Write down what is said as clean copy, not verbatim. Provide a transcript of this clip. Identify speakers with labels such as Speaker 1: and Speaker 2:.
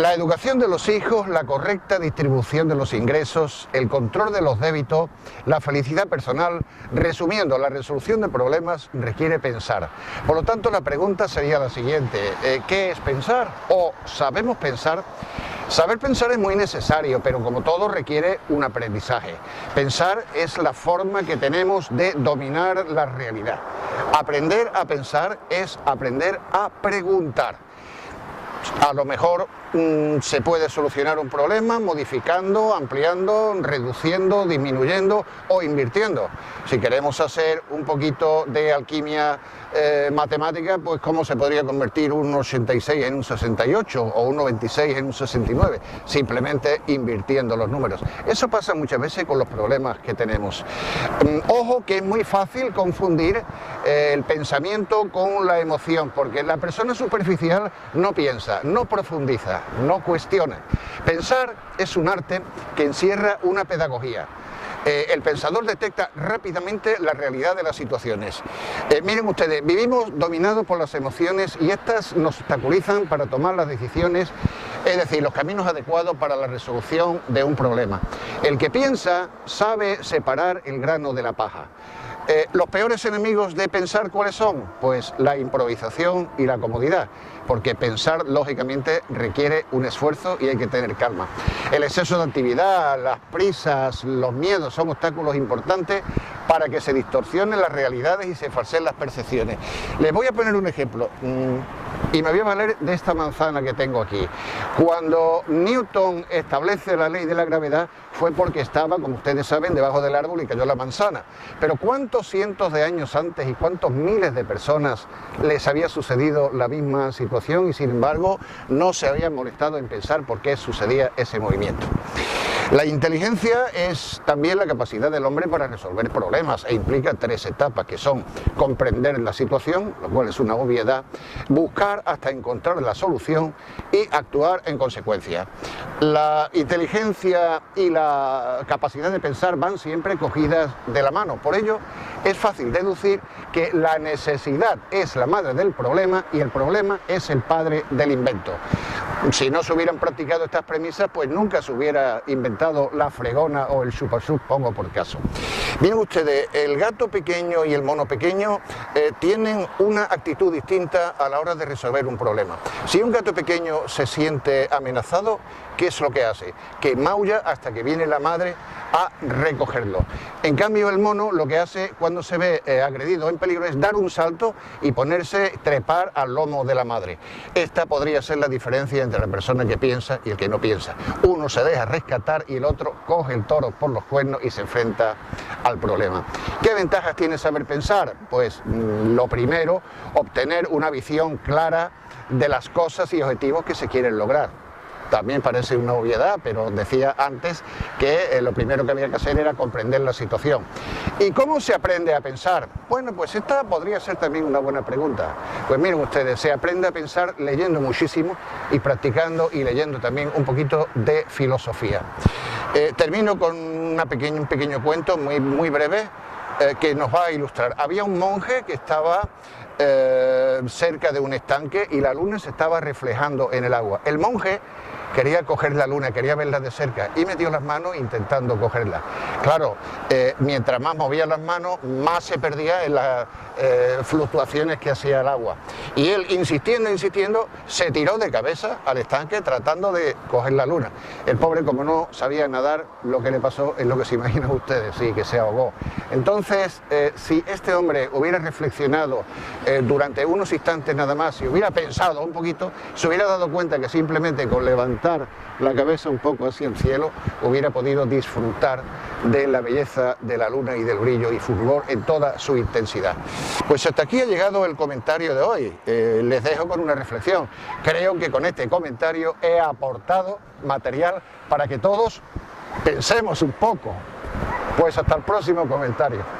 Speaker 1: La educación de los hijos, la correcta distribución de los ingresos, el control de los débitos, la felicidad personal, resumiendo, la resolución de problemas requiere pensar. Por lo tanto, la pregunta sería la siguiente: ¿qué es pensar? ¿O sabemos pensar? Saber pensar es muy necesario, pero como todo requiere un aprendizaje. Pensar es la forma que tenemos de dominar la realidad. Aprender a pensar es aprender a preguntar. A lo mejor se puede solucionar un problema modificando, ampliando, reduciendo, disminuyendo o invirtiendo. Si queremos hacer un poquito de alquimia matemática, pues cómo se podría convertir un 86 en un 68 o un 96 en un 69, simplemente invirtiendo los números. Eso pasa muchas veces con los problemas que tenemos. Ojo que es muy fácil confundir el pensamiento con la emoción, porque la persona superficial no piensa, no profundiza, no cuestiona. Pensar es un arte que encierra una pedagogía. El pensador detecta rápidamente la realidad de las situaciones. Miren ustedes, vivimos dominados por las emociones y estas nos obstaculizan para tomar las decisiones, es decir, los caminos adecuados para la resolución de un problema. El que piensa sabe separar el grano de la paja. Los peores enemigos de pensar, ¿cuáles son? Pues la improvisación y la comodidad, porque pensar lógicamente requiere un esfuerzo y hay que tener calma. El exceso de actividad, las prisas, los miedos son obstáculos importantes para que se distorsionen las realidades y se falseen las percepciones. Les voy a poner un ejemplo y me voy a valer de esta manzana que tengo aquí. Cuando Newton establece la ley de la gravedad fue porque estaba, como ustedes saben, debajo del árbol y cayó la manzana. Pero ¿cuántos cientos de años antes y cuántos miles de personas les había sucedido la misma situación y sin embargo no se habían molestado en pensar por qué sucedía ese movimiento? La inteligencia es también la capacidad del hombre para resolver problemas e implica tres etapas que son comprender la situación, lo cual es una obviedad, buscar hasta encontrar la solución y actuar en consecuencia. La inteligencia y la capacidad de pensar van siempre cogidas de la mano, por ello es fácil deducir que la necesidad es la madre del problema y el problema es el padre del invento. Si no se hubieran practicado estas premisas, pues nunca se hubiera inventado la fregona o el chupa-chup, pongo por caso. Miren ustedes, el gato pequeño y el mono pequeño tienen una actitud distinta a la hora de resolver un problema. Si un gato pequeño se siente amenazado, ¿qué es lo que hace? Que maulla hasta que viene la madre a recogerlo. En cambio, el mono lo que hace cuando se ve agredido en peligro es dar un salto y ponerse, trepar al lomo de la madre. Esta podría ser la diferencia entre la persona que piensa y el que no piensa. Uno se deja rescatar y el otro coge el toro por los cuernos y se enfrenta al problema. ¿Qué ventajas tiene saber pensar? Pues lo primero, obtener una visión clara de las cosas y objetivos que se quieren lograr. También parece una obviedad, pero decía antes que lo primero que había que hacer era comprender la situación. ¿Y cómo se aprende a pensar? Bueno, pues esta podría ser también una buena pregunta. Pues miren ustedes, se aprende a pensar leyendo muchísimo y practicando y leyendo también un poquito de filosofía. Termino con un pequeño cuento muy breve que nos va a ilustrar. Había un monje que estaba cerca de un estanque y la luna se estaba reflejando en el agua. El monje quería coger la luna, quería verla de cerca y metió las manos intentando cogerla. Claro, mientras más movía las manos, más se perdía en las fluctuaciones que hacía el agua. Y él, insistiendo, se tiró de cabeza al estanque tratando de coger la luna. El pobre, como no sabía nadar, lo que le pasó es lo que se imaginan ustedes, sí, que se ahogó. Entonces, si este hombre hubiera reflexionado durante unos instantes nada más, si hubiera pensado un poquito, se hubiera dado cuenta que simplemente con levantar la cabeza un poco hacia el cielo hubiera podido disfrutar de la belleza de la luna y del brillo y fulgor en toda su intensidad. Pues hasta aquí ha llegado el comentario de hoy. Les dejo con una reflexión. Creo que con este comentario he aportado material para que todos pensemos un poco. Pues hasta el próximo comentario.